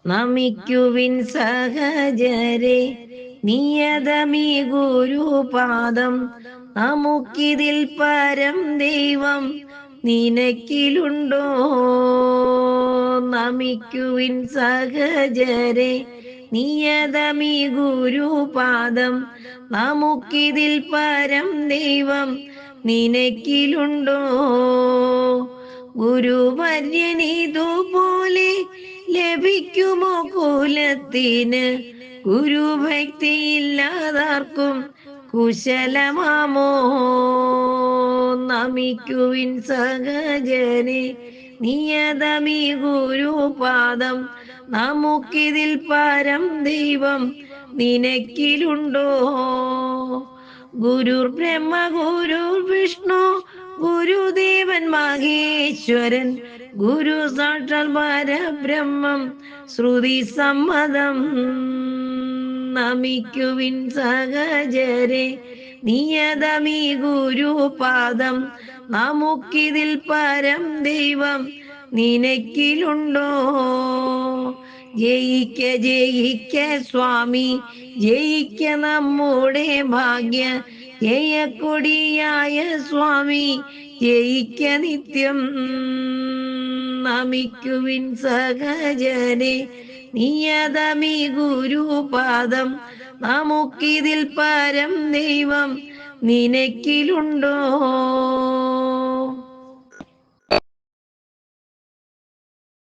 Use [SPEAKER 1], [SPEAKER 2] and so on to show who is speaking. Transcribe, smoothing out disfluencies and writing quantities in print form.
[SPEAKER 1] നമിക്കുവിൻ സഹജരെ നിയതമീ ഗുരുപാദം. നമുക്കിതിൽ പരം ദൈവം നിനക്കിലുണ്ടോ? നമിക്കുവിൻ സഹജരെ നിയതമീ ഗുരുപാദം. നമുക്കിതിൽ പരം ദൈവം നിനക്കിലുണ്ടോ? ഗുരുവര്യനിതുപോലെ ലഭിക്കുമോ കുലത്തിന്? ഗുരുഭക്തിയില്ലാതാർക്കും കുശലമാമോ? നമിക്കുവിൻ സഹജനെ നിയതമീ ഗുരുപാദം. നമുക്കിതിൽ പരം ദൈവം നിനക്കിലുണ്ടോ? ഗുരുർ ബ്രഹ്മ ഗുരുർ വിഷ്ണു ഗുരുദേവൻ മഹേശ്വരൻ. ഗുരു സാക്ഷാൽ പരബ്രഹ്മം ശ്രുതി സമ്മതം. നമിക്കുവിൻ സഹജരെ നിയതമീ ഗുരുപാദം. നമുക്കിതിൽ പരം ദൈവം നിനക്കിലുണ്ടോ? ജയിക്ക ജയിക്ക സ്വാമി, ജയിക്ക നമ്മുടെ ഭാഗ്യ ജയക്കൊടിയായ സ്വാമി, ജയിക്ക നിത്യം. നമിക്കുവിൻ സഹജനെ നിയതമീ ഗുരുപാദം. നമുക്കിതിൽ പരം ദൈവം നിനക്കിലുണ്ടോ?